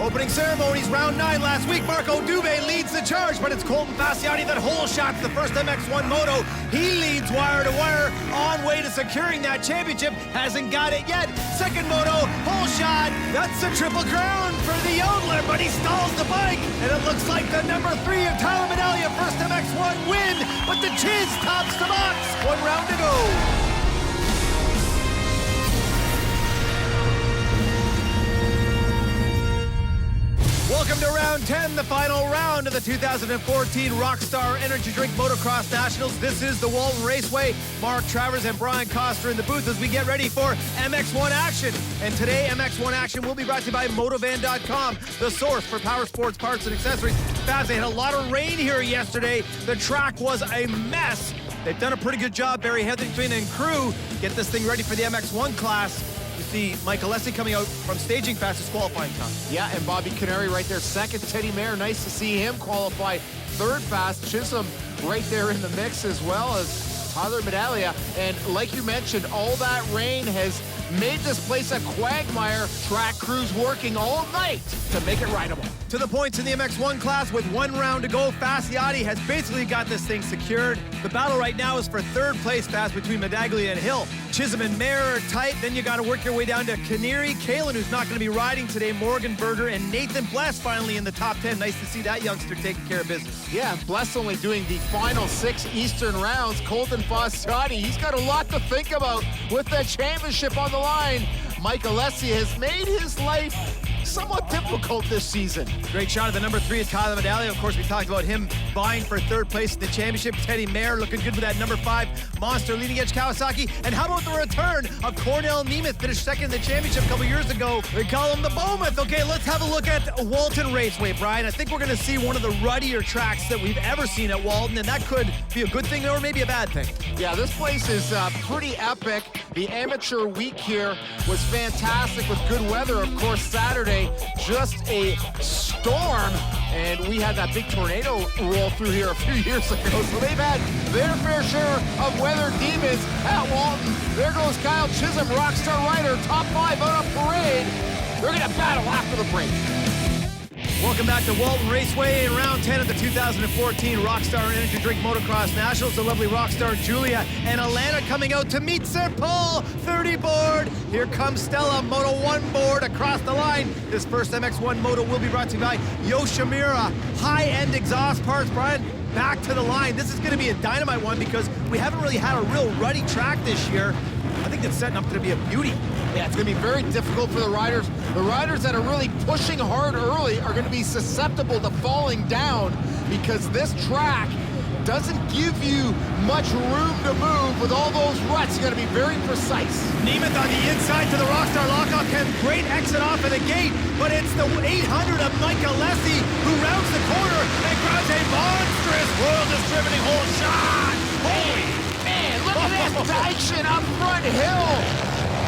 Opening ceremonies, round 9 last week. Marco Dubé leads the charge, but it's Colton Fasciati that hole shots the first MX1 moto. He leads wire to wire, on way to securing that championship. Hasn't got it yet. Second moto, hole shot. That's a triple crown for the yodeler, but he stalls the bike. And it looks like the number 3 of Tyler Medaglia, first MX1 win. But the Chiz tops the box. 1 round to go. Welcome to round 10, the final round of the 2014 Rockstar Energy Drink Motocross Nationals. This is the Walton Raceway. Mark Travers and Brian Coster in the booth as we get ready for MX1 action. And today, MX1 action will be brought to you by Motovan.com, the source for power sports parts and accessories. Fabs, they had a lot of rain here yesterday. The track was a mess. They've done a pretty good job, Barry Hetherington and crew, get this thing ready for the MX1 class. You see Mike Alessi coming out from staging fastest qualifying time. Yeah, and Bobby Canary right there second. Teddy Mayer, nice to see him qualify third fast. Chisholm right there in the mix, as well as Tyler Medaglia. And like you mentioned, all that rain has made this place a quagmire. Track crews working all night to make it rideable. To the points in the MX1 class with 1 round to go. Fasciati has basically got this thing secured. The battle right now is for third place fast between Medaglia and Hill. Chisholm and Mayer are tight. Then you got to work your way down to Canary, Kalen, who's not going to be riding today, Morgan Berger, and Nathan Bless finally in the top 10. Nice to see that youngster taking care of business. Yeah, Bless only doing the final 6 Eastern rounds. Colton Fasciati, he's got a lot to think about with the championship on the line. Mike Alessi has made his life somewhat difficult this season. Great shot of the number 3 of Tyler Medaglia. Of course, we talked about him vying for third place in the championship. Teddy Mayer looking good with that number 5 monster leading edge Kawasaki. And how about the return of Cornell Nemeth, finished second in the championship a couple years ago. They call him the Bowmouth. Okay, let's have a look at Walton Raceway, Brian. I think we're going to see one of the ruddier tracks that we've ever seen at Walton, and that could be a good thing or maybe a bad thing. Yeah, this place is pretty epic. The amateur week here was fantastic with good weather. Of course, Saturday, just a storm, and we had that big tornado roll through here a few years ago, so they've had their fair share of weather demons at Walton. There goes Kyle Chisholm, Rockstar rider, top 5 out on parade. They're gonna battle after the break. Welcome back to Walton Raceway in round 10 of the 2014 Rockstar Energy Drink Motocross Nationals. The lovely Rockstar Julia and Alana coming out to meet Sir Paul, 30 board. Here comes Stella, Moto 1 board across the line. This first MX1 Moto will be brought to you by Yoshimura. High-end exhaust parts, Brian. Back to the line. This is going to be a dynamite one because we haven't really had a real ruddy track this year. I think it's setting up to be a beauty. Yeah, it's going to be very difficult for the riders. The riders that are really pushing hard early are going to be susceptible to falling down because this track doesn't give you much room to move with all those ruts. You got to be very precise. Nemeth on the inside to the Rockstar lockoff can great exit off of the gate, but it's the 800 of Mike Alessi who rounds the corner and grabs a monstrous Royal Distributing hole shot. Holy man, look at this Dykshin up front hill.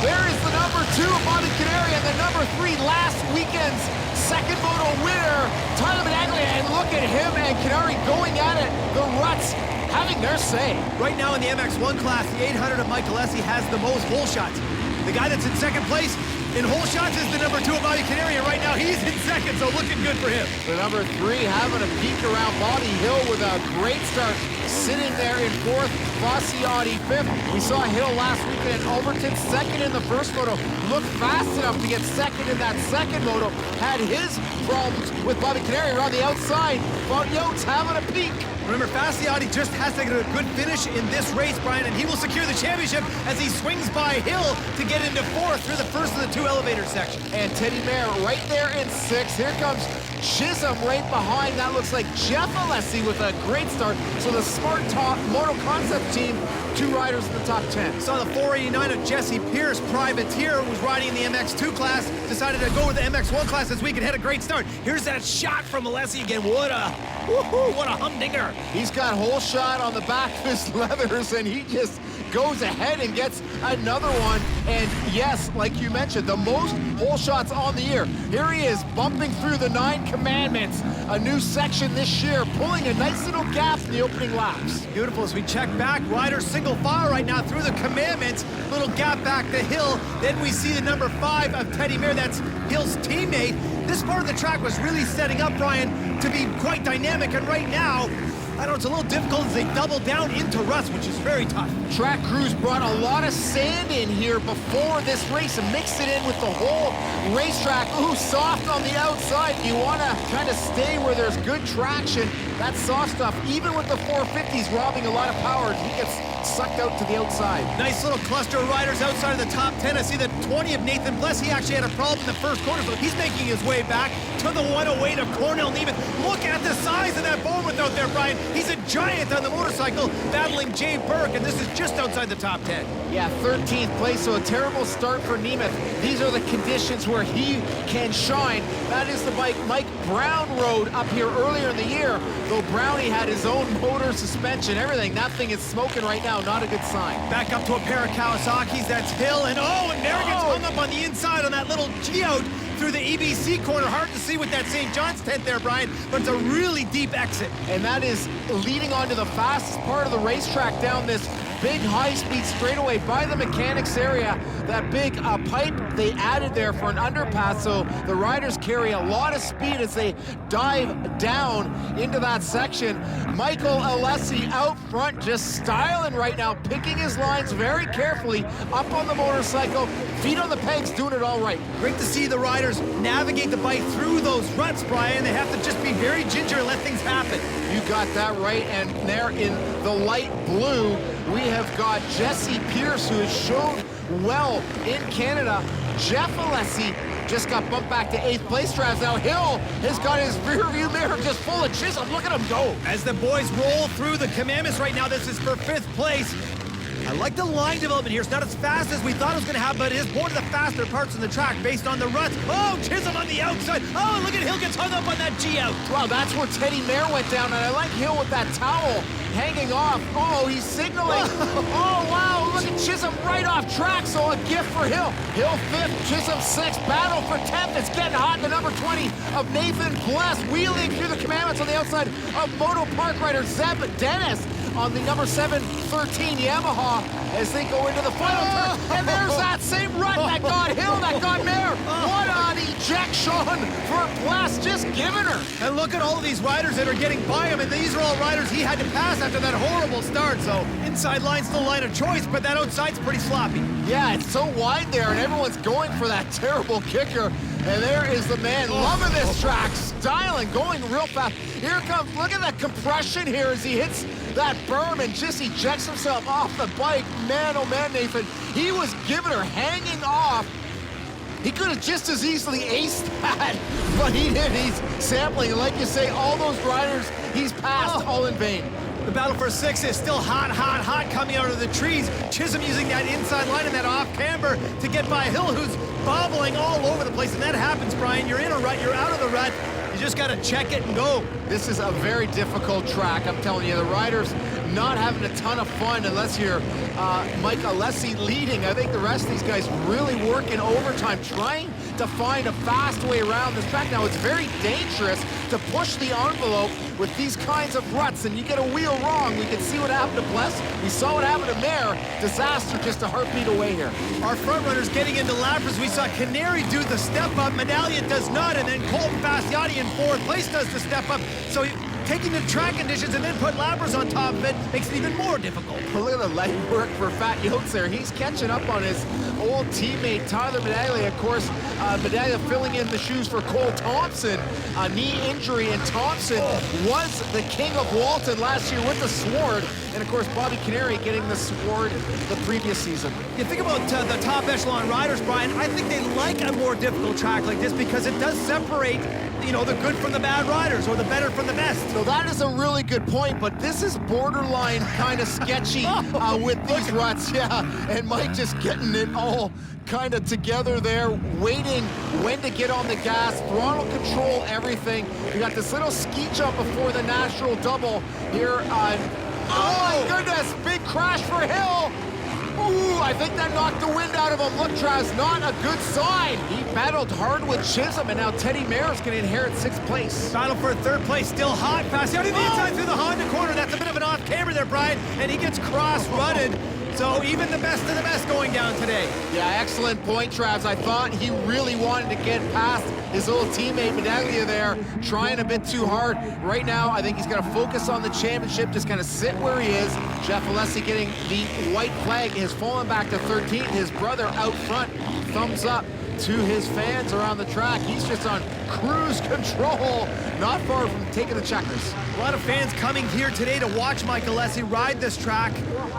There is the number 2 of Bobby Canary and the number 3 last weekend's second moto winner, Tyler Medaglia, and look at him and Canary going at it. The ruts having their say. Right now in the MX1 class, the 800 of Mike Alessi has the most hole shots. The guy that's in second place in hole shots is the number 2 of Bobby Canary, and right now he's in second, so looking good for him. The number 3 having a peek around Bobby Hill with a great start, sitting there in 4th, Fasciati 5th. We saw Hill last weekend, Overton second in the first moto, looked fast enough to get second in that second moto, had his problems with Bobby Canary around the outside, but Yotes having a peek. Remember, Fasciati just has to get a good finish in this race, Brian, and he will secure the championship as he swings by Hill to get into 4th through the first of the 2 elevator sections. And Teddy Mayer right there in 6th. Here comes Chisholm right behind. That looks like Jeff Alessi with a great start. So the Smart Top Moto Concept team, 2 riders in the top 10. Saw the 489 of Jesse Pierce, privateer, who was riding in the MX2 class, decided to go with the MX1 class this week and had a great start. Here's that shot from Alessi again. What a humdinger. He's got hole shot on the back of his leathers, and he just goes ahead and gets another one. And yes, like you mentioned, the most hole shots on the year. Here he is, bumping through the 9 commandments, a new section this year, pulling a nice little gap in the opening laps. Beautiful. As we check back, riders single file right now through the commandments, little gap back to Hill. Then we see the number 5 of Teddy Mayer, that's Hill's teammate. This part of the track was really setting up, Brian, to be quite dynamic, and right now, I know it's a little difficult as they double down into ruts, which is very tough. Track crews brought a lot of sand in here before this race and mixed it in with the whole racetrack. Ooh, soft on the outside. You want to kind of stay where there's good traction. That soft stuff, even with the 450s robbing a lot of power, he gets sucked out to the outside. Nice little cluster of riders outside of the top 10. I see the 20 of Nathan Bless. He actually had a problem in the first corner, so he's making his way back to the 108 of Cornell Neiman. Look at the size of that Bowman out there, Brian. He's a giant on the motorcycle, battling Jay Burke, and this is just outside the top 10. Yeah, 13th place, so a terrible start for Nemeth. These are the conditions where he can shine. That is the bike Mike Brown rode up here earlier in the year, though Brownie had his own motor, suspension, everything. That thing is smoking right now, not a good sign. Back up to a pair of Kawasaki's, that's Hill, and there gets hung up on the inside on that little G-out through the EBC corner. Hard to see with that St. John's tent there, Brian, but it's a really deep exit. And that is leading onto the fastest part of the racetrack down this big high-speed straightaway by the mechanics area. That big pipe they added there for an underpass, so the riders carry a lot of speed as they dive down into that section. Michael Alessi out front, just styling right now, picking his lines very carefully, up on the motorcycle, feet on the pegs, doing it all right. Great to see the riders navigate the bike through those ruts, Brian. They have to just be very ginger and let things happen. You got that right, and there in the light blue, we have got Jesse Pierce, who has shown well in Canada. Jeff Alessi just got bumped back to 8th place. Travis, now Hill has got his rear view mirror just full of chisel. Look at him go. As the boys roll through the commandments right now, this is for 5th place. I like the line development here. It's not as fast as we thought it was going to have, but it is one of the faster parts of the track based on the ruts. Oh, Chisholm on the outside. Oh, and look at Hill gets hung up on that G-out. Wow, that's where Teddy Mayer went down, and I like Hill with that towel hanging off. Oh, he's signaling. Oh, wow, look at Chisholm right off track, so a gift for Hill. Hill 5th, Chisholm 6th, battle for 10th. It's getting hot. The number 20 of Nathan Bless wheeling through the commandments on the outside of Moto Park rider Zeb Dennis on the number 713 Yamaha as they go into the final turn. And there's that same rut that got Hill, that got Mayer. What an ejection for Bless, just giving her. And look at all of these riders that are getting by him, and these are all riders he had to pass after that horrible start. So inside line's the line of choice, but that outside's pretty sloppy. Yeah, it's so wide there, and everyone's going for that terrible kicker. And there is the man, loving this track, styling, going real fast. Here comes, look at that compression here as he hits that berm and just ejects himself off the bike. Man, oh man, Nathan, he was giving her hanging off. He could have just as easily aced that, but he did. He's sampling, and like you say, all those riders he's passed all in vain. The battle for 6 is still hot, hot, hot coming out of the trees. Chisholm using that inside line and that off camber to get by Hill, who's bobbling all over the place. And that happens, Brian. You're in a rut, you're out of the rut. You just got to check it and go. This is a very difficult track, I'm telling you. The riders not having a ton of fun unless you're Mike Alessi leading. I think the rest of these guys really working overtime, trying to find a fast way around this track. Now, it's very dangerous to push the envelope with these kinds of ruts, and you get a wheel wrong. We can see what happened to Bless. We saw what happened to Mayer. Disaster just a heartbeat away here. Our front runners getting into lappers. We saw Canary do the step up. Medallion does not, and then Colton Fasciati in 4th place does the step up. So taking the track conditions and then put lappers on top of it makes it even more difficult. Well, look at the leg work for Fat Yotes there. He's catching up on his old teammate, Tyler Medaglia. Of course, Medaglia filling in the shoes for Cole Thompson. A knee injury, and Thompson was the king of Walton last year with the sword. And, of course, Bobby Canary getting the sword the previous season. You think about the top echelon riders, Brian, I think they like a more difficult track like this because it does separate, you know, the good from the bad riders, or the better from the best. So that is a really good point, but this is borderline kind of sketchy with these ruts. Yeah, and Mike just getting it all kind of together there, waiting when to get on the gas, throttle control, everything. We got this little ski jump before the natural double here on, oh my goodness, big crash for Hill. Ooh, I think that knocked the wind out of him. Look, Travis, not a good sign. He battled hard with Chisholm, and now Teddy Mayer is going to inherit 6th place. Battle for 3rd place, still hot. Passing out to the inside through the Honda corner. That's a bit of an off-camber there, Brian, and he gets cross-rutted. So even the best of the best going down today. Yeah, excellent point, Travis. I thought he really wanted to get past his old teammate Medaglia there, trying a bit too hard. Right now, I think he's going to focus on the championship, just kind of sit where he is. Jeff Alessi getting the white flag, has fallen back to 13th. His brother out front, thumbs up to his fans around the track. He's just on cruise control, not far from taking the checkers. A lot of fans coming here today to watch Michael Alessi ride this track.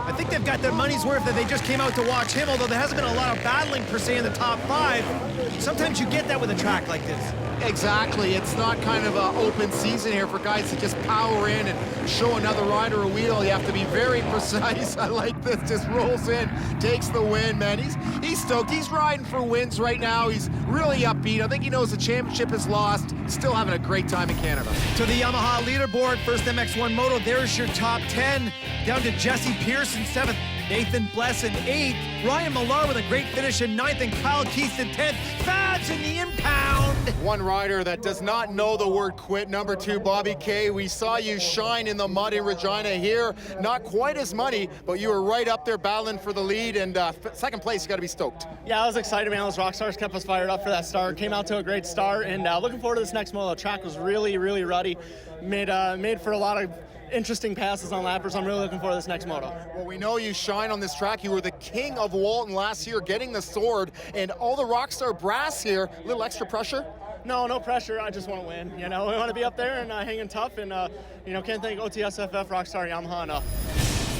I think they've got their money's worth that they just came out to watch him, although there hasn't been a lot of battling per se in the top 5. Sometimes you get that with a track like this. Exactly. It's not kind of an open season here for guys to just power in and show another rider a wheel. You have to be very precise. I like this. Just rolls in, takes the win, man. He's stoked. He's riding for wins right now. He's really upbeat. I think he knows the championship is lost. Still having a great time in Canada. To the Yamaha leaderboard, first MX1 Moto, there's your top 10. Down to Jesse Pierce in 7th, Nathan Bless in 8th, Ryan Millar with a great finish in 9th, and Kyle Keith in 10th. Fabs in the impound. One rider that does not know the word quit, number 2, Bobby K. We saw you shine in the mud in Regina here. Not quite as muddy, but you were right up there battling for the lead, and 2nd place, you got to be stoked. Yeah, I was excited, man. Those Rockstars kept us fired up for that start. Came out to a great start, and looking forward to this next moto. The track was really, really ruddy. Made for a lot of interesting passes on lappers. I'm really looking forward to this next moto. Well, we know you shine on this track. You were the king of Walton last year, getting the sword, and all the Rockstar brass here. A little extra pressure? No pressure. I just want to win. You know, we want to be up there and hanging tough, and can't thank OTSFF, Rockstar, Yamaha enough.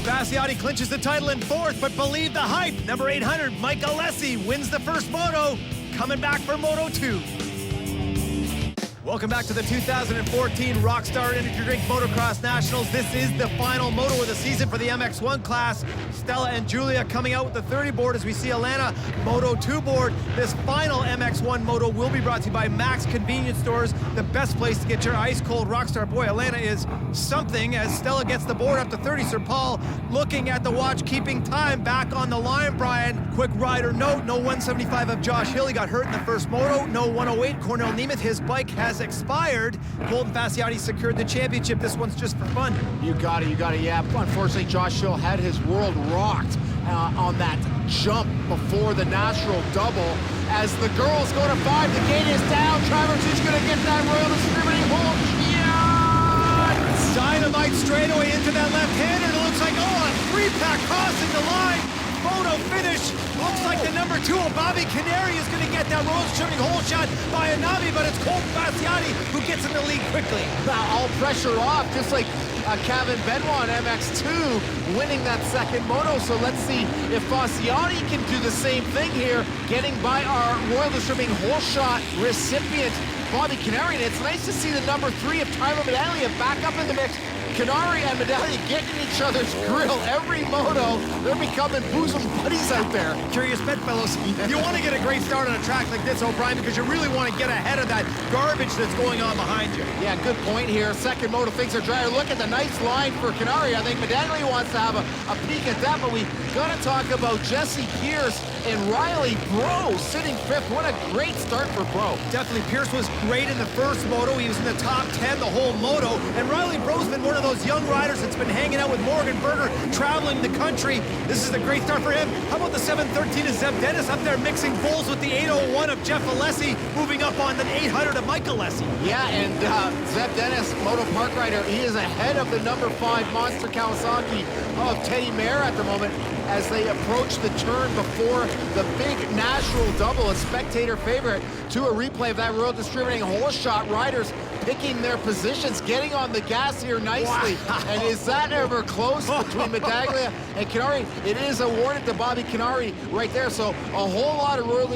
Fasciotti clinches the title in 4th, but believe the hype. Number 800, Mike Alessi wins the first moto, coming back for Moto 2. Welcome back to the 2014 Rockstar Energy Drink Motocross Nationals. This is the final moto of the season for the MX1 class. Stella and Julia coming out with the 30 board as we see Alana Moto 2 board. This final MX1 moto will be brought to you by Max Convenience Stores, the best place to get your ice-cold Rockstar. Boy, Alana is something as Stella gets the board up to 30. Sir Paul looking at the watch, keeping time back on the line, Brian. Quick rider note, no 175 of Josh Hill. He got hurt in the first moto. No 108, Cornell Nemeth. His bike has expired. Colton Fasciotti secured the championship. This one's just for fun. You got it. Yeah, unfortunately, Josh Hill had his world rocked on that jump before the natural double. As the girls go to 5, the gate is down. Travers is going to get that Royal Distributing hole. Yeah! Dynamite straightaway into that left-hander. It looks like, a 3-pack crossing the line. Photo finish. Looks like the number 2 of Bobby Canary is going to get that Royal Distributing hole shot by Anabi, but it's Colton Fasciotti who gets in the lead quickly. All pressure off, just like Kevin Benoit on MX2 winning that second moto. So let's see if Fasciotti can do the same thing here, getting by our Royal Distributing hole shot recipient, Bobby Canary. And it's nice to see the number 3 of Tyler Medaglia back up in the mix. Canary and Medaglia getting each other's grill every moto. They're becoming bosom buddies out there. Curious bedfellows. You want to get a great start on a track like this, O'Brien, because you really want to get ahead of that garbage that's going on behind you. Yeah, good point here. Second moto, things are drier. Look at the nice line for Canary. I think Medaglia wants to have a peek at that, but we got to talk about Jesse Pierce and Riley Bro sitting 5th. What a great start for Bro. Definitely, Pierce was great in the first moto. He was in the top 10 the whole moto, and Riley Bro's been one of those young riders that's been hanging out with Morgan Berger, traveling the country. This is a great start for him. How about the 713 of Zeb Dennis up there mixing bulls with the 801 of Jeff Alessi, moving up on the 800 of Mike Alessi. Yeah, and Zeb Dennis, Moto Park rider, he is ahead of the number 5 Monster Kawasaki of Teddy Mayer at the moment as they approach the turn before the big natural double, a spectator favorite, to a replay of that Royal Distributing hole shot. Riders picking their positions, getting on the gas here nicely. Wow. And is that ever close between Medaglia and Canary? It is awarded to Bobby Canary right there. So a whole lot of Royal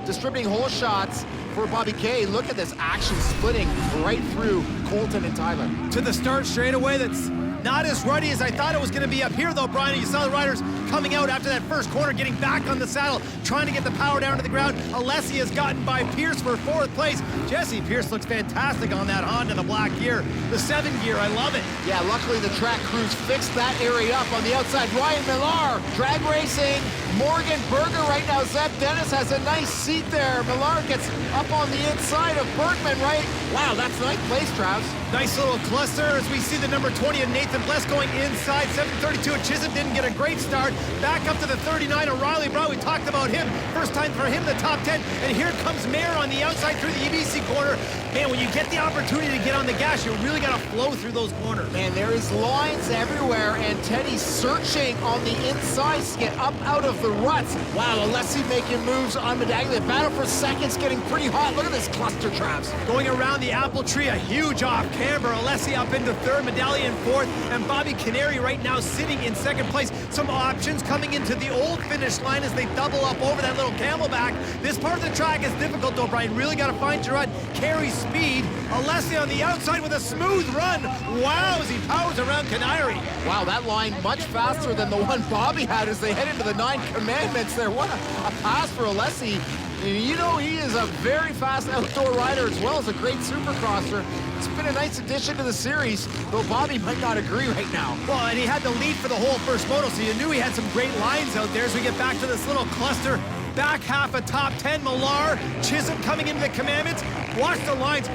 Distributing hole shots for Bobby K. Look at this action splitting right through Colton and Tyler. To the start straight away. That's not as ruddy as I thought it was going to be up here, though, Brian. You saw the riders coming out after that first corner, getting back on the saddle, trying to get the power down to the ground. Alessi has gotten by Pierce for 4th place. Jesse Pierce looks fantastic on that Honda, the black gear, the 7 gear. I love it. Yeah, luckily the track crews fixed that area up on the outside. Ryan Millar, drag racing. Morgan Berger right now. Zeb Dennis has a nice seat there. Millar gets up on the inside of Bergman, right? Wow, that's ninth place, Travis. Nice little cluster as we see the number 20 of Nathan Bless going inside. 732 of Chisholm didn't get a great start. Back up to the 39 of Riley Brown. We talked about him. First time for him, the top 10. And here comes Mayer on the outside through the EBC corner. Man, when you get the opportunity to get on the gas, you really got to flow through those corners. Man, there is lines everywhere, and Teddy's searching on the insides to get up out of the ruts. Wow, Alessi making moves on Medaglia. Battle for seconds getting pretty hot. Look at this cluster, Travis. Going around the apple tree, a huge off-camber. Alessi up into 3rd, Medaglia in 4th, and Bobby Canary right now sitting in 2nd place. Some options coming into the old finish line as they double up over that little camelback. This part of the track is difficult though, Brian. Really got to find your run, carry speed. Alessi on the outside with a smooth run. Wow, as he powers around Canary. Wow, that line much faster than the one Bobby had as they head into the 9 commandments there. What a pass for Alessi. You know, he is a very fast outdoor rider as well as a great supercrosser. It's been a nice addition to the series, though Bobby might not agree right now. Well, and he had the lead for the whole first moto, so you knew he had some great lines out there as we get back to this little cluster. Back half of top 10, Millar, Chisholm coming into the commandments. Watch the lines.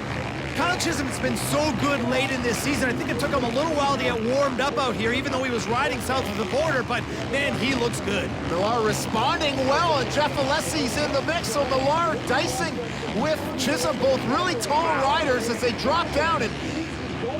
Kyle Chisholm's been so good late in this season. I think it took him a little while to get warmed up out here, even though he was riding south of the border, but man, he looks good. Millar responding well, and Jeff Alessi's in the mix, so Millar dicing with Chisholm, both really tall riders as they drop down, and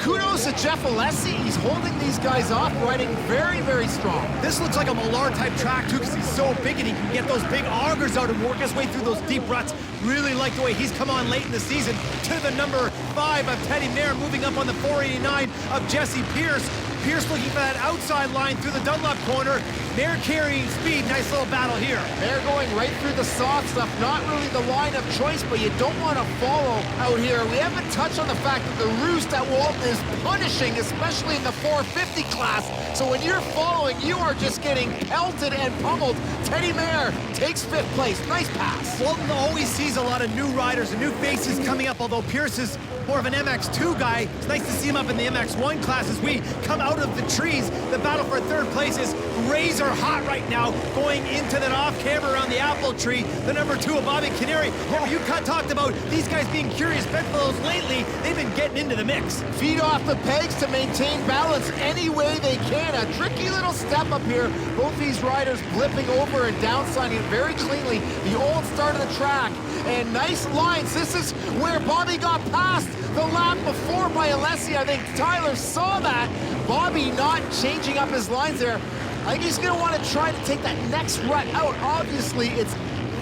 kudos to Jeff Alessi. He's holding these guys off, riding very, very strong. This looks like a Millar-type track, too, because he's so big and he can get those big augers out and work his way through those deep ruts. Really like the way he's come on late in the season to the number 5 of Teddy Mayer, moving up on the 489 of Jesse Pierce. Pierce looking for that outside line through the Dunlop corner. Mayer carrying speed. Nice little battle here. Mayer going right through the soft stuff. Not really the line of choice, but you don't want to follow out here. We haven't touched on the fact that the roost at Walton is punishing, especially in the 450 class. So when you're following, you are just getting pelted and pummeled. Teddy Mayer takes 5th place. Nice pass. Walton always sees a lot of new riders and new faces coming up, although Pierce is more of an MX2 guy. It's nice to see him up in the MX1 class as we come out of the trees. The battle for 3rd place is razor hot right now, going into that off-camber around the apple tree. The number 2 of Bobby Canary. Remember, you talked about these guys being curious bedfellows lately. They've been getting into the mix. Feet off the pegs to maintain balance any way they can. A tricky little step up here. Both these riders blipping over and downsliding very cleanly. The old start of the track. And nice lines. This is where Bobby got past the lap before by Alessi. I think Tyler saw that. Bobby not changing up his lines there. I think he's going to want to try to take that next rut out. Obviously, it's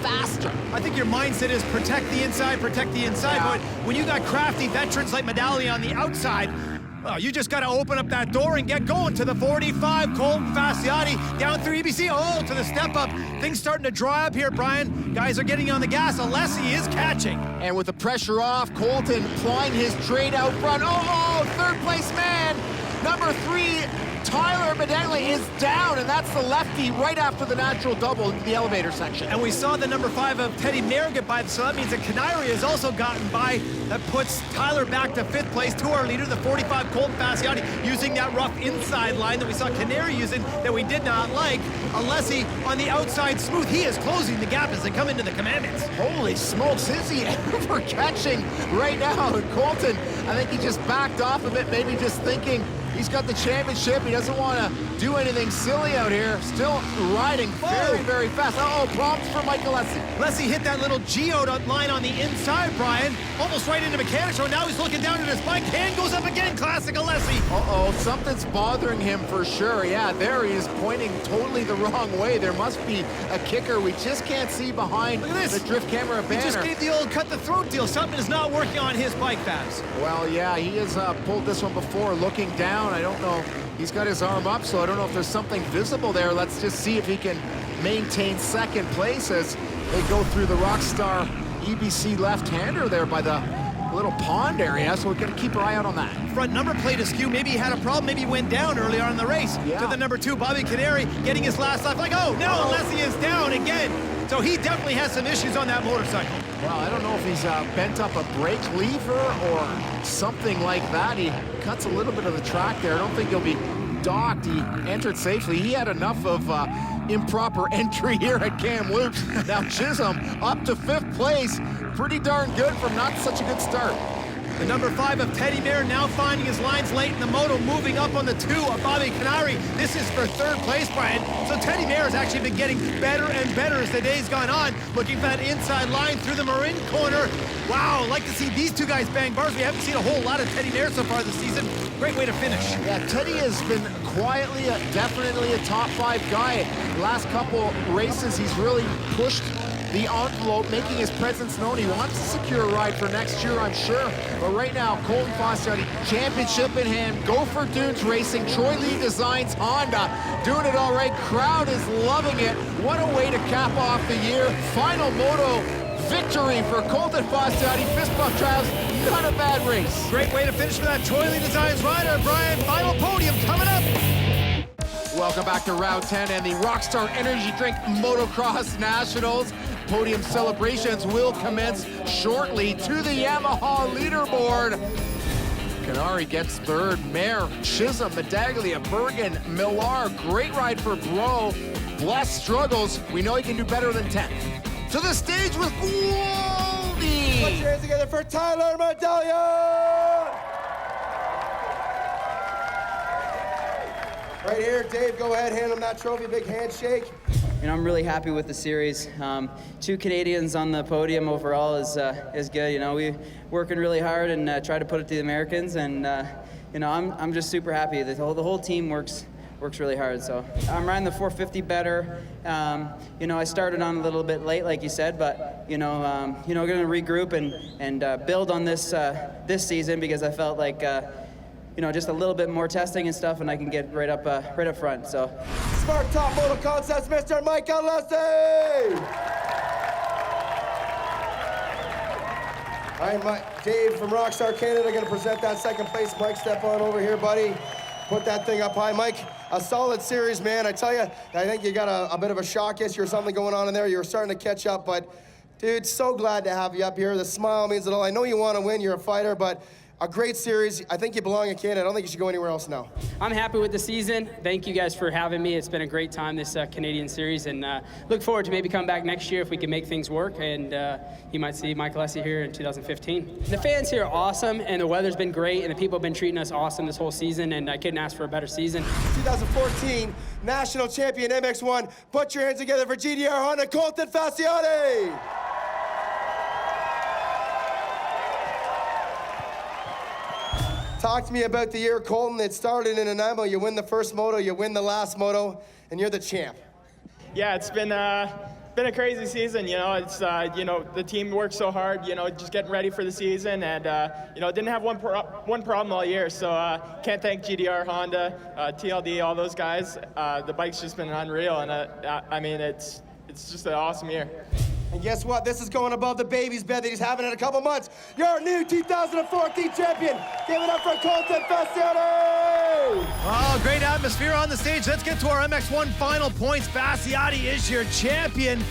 faster. I think your mindset is protect the inside, yeah. But when you got crafty veterans like Medaglia on the outside, well, you just got to open up that door and get going to the 45. Colton Fasciotti down through EBC. Oh, to the step up. Things starting to dry up here, Brian. Guys are getting on the gas. Alessi is catching. And with the pressure off, Colton plying his trade out front. Oh, 3rd place man. Number 3, Tyler Medaglia is down, and that's the lefty right after the natural double in the elevator section. And we saw the number 5 of Teddy Mayer get by, so that means that Canary has also gotten by. That puts Tyler back to 5th place. To our leader, the 45, Colton Fasciotti, using that rough inside line that we saw Canary using that we did not like. Alessi on the outside smooth. He is closing the gap as they come into the commandments. Holy smokes, is he ever catching right now? And Colton, I think he just backed off a bit, maybe just thinking he's got the championship. He doesn't want to do anything silly out here. Still riding very, very fast. Uh-oh, problems for Michael Alessi. Alessi hit that little geo line on the inside, Brian. Almost right into mechanics. So now he's looking down at his bike. Hand goes up again. Classic Alessi. Uh-oh, something's bothering him for sure. Yeah, there he is pointing totally the wrong way. There must be a kicker. We just can't see behind the drift camera banner. He just gave the old cut the throat deal. Something is not working on his bike, Fabs. Well, yeah, he has pulled this one before, looking down. I don't know. He's got his arm up, so I don't know if there's something visible there. Let's just see if he can maintain 2nd place as they go through the Rockstar EBC left-hander there by the little pond area, so we're going to keep our eye out on that. Front number plate askew. Maybe he had a problem. Maybe he went down early on in the race. Yeah. To the number 2, Bobby Canary, getting his last lap. Like, oh, no, unless he is down again. So he definitely has some issues on that motorcycle. Well, I don't know if he's bent up a brake lever or something like that. He cuts a little bit of the track there. I don't think he'll be docked. He entered safely. He had enough of improper entry here at Kamloops. Now Chisholm up to 5th place. Pretty darn good from not such a good start. The number 5 of Teddy Bear now finding his lines late in the moto, moving up on the 2 of Bobby Canary. This is for 3rd place, Brian. So Teddy Bear has actually been getting better and better as the day's gone on, looking for that inside line through the Marin corner. Wow, like to see these 2 guys bang bars. We haven't seen a whole lot of Teddy Bear so far this season. Great way to finish. Yeah, Teddy has been quietly, definitely a top 5 guy. Last couple races, he's really pushed the envelope, making his presence known. He wants to secure a ride for next year, I'm sure. But right now, Colton Fossati, championship in hand, Gopher Dunes Racing, Troy Lee Designs Honda, doing it all right. Crowd is loving it. What a way to cap off the year. Final moto victory for Colton Fossati. Fist bump, Travis. Not a bad race. Great way to finish for that Troy Lee Designs rider, Brian. Final podium coming up. Welcome back to round 10 and the Rockstar Energy Drink Motocross Nationals. Podium celebrations will commence shortly. To the Yamaha leaderboard. Canary gets 3rd. Mayer, Chisholm, Medaglia, Bergen, Millar. Great ride for Bro. Bless struggles. We know he can do better than 10th. To the stage with Goldie. Put your hands together for Tyler Medaglia. Right here, Dave, go ahead, hand him that trophy, big handshake. You know, I'm really happy with the series. 2 Canadians on the podium overall is good. You know, we're working really hard and try to put it to the Americans, and you know, I'm just super happy. The whole team works really hard. So I'm riding the 450 better. You know, I started on a little bit late, like you said, but you know, going to regroup and build on this this season, because I felt like. You know, just a little bit more testing and stuff, and I can get right up front. So, Smart Top Moto Concepts, Mr. Mike Alessi. All right, Mike, Dave from Rockstar Canada going to present that 2nd place. Mike, step on over here, buddy. Put that thing up high, Mike. A solid series, man. I tell you, I think you got a bit of a shock issue or something going on in there. You were starting to catch up, but dude, so glad to have you up here. The smile means it all. I know you want to win. You're a fighter, but. A great series. I think you belong in Canada. I don't think you should go anywhere else now. I'm happy with the season. Thank you guys for having me. It's been a great time, this Canadian series, and look forward to maybe coming back next year if we can make things work, and you might see Mike Alessi here in 2015. The fans here are awesome, and the weather's been great, and the people have been treating us awesome this whole season, and I couldn't ask for a better season. 2014 National Champion MX1. Put your hands together for GDR Honda, Colton Fossati. Talk to me about the year, Colton. It started in Nanaimo. You win the first moto, you win the last moto, and you're the champ. Yeah, it's been a crazy season. You know, it's you know, the team worked so hard. You know, just getting ready for the season, and you know, didn't have one problem all year. So can't thank GDR Honda, TLD, all those guys. The bike's just been unreal, and I mean, it's just an awesome year. And guess what? This is going above the baby's bed that he's having in a couple months. Your new 2014 champion. Give it up for Colton Fossati! Oh, great atmosphere on the stage. Let's get to our MX1 final points. Fossati is your champion.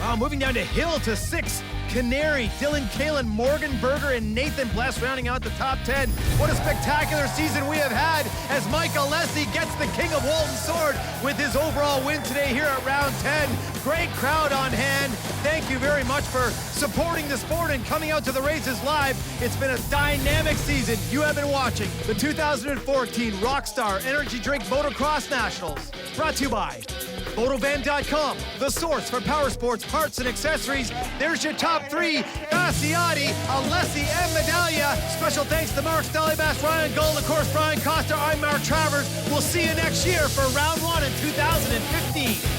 Wow, moving down to Hill to 6. Canary, Dylan Kalin, Morgan Berger, and Nathan Bless rounding out the top 10. What a spectacular season we have had as Mike Alessi gets the King of Walton sword with his overall win today here at round 10. Great crowd on hand. Thank you very much for supporting the sport and coming out to the races live. It's been a dynamic season. You have been watching the 2014 Rockstar Energy Drink Motocross Nationals. Brought to you by Motovan.com, the source for power sports parts and accessories. There's your top 3, Fossati, Alessi, and Medaglia. Special thanks to Mark Stallybass, Ryan Gold, of course, Brian Costa. I'm Mark Travers. We'll see you next year for round 1 in 2015.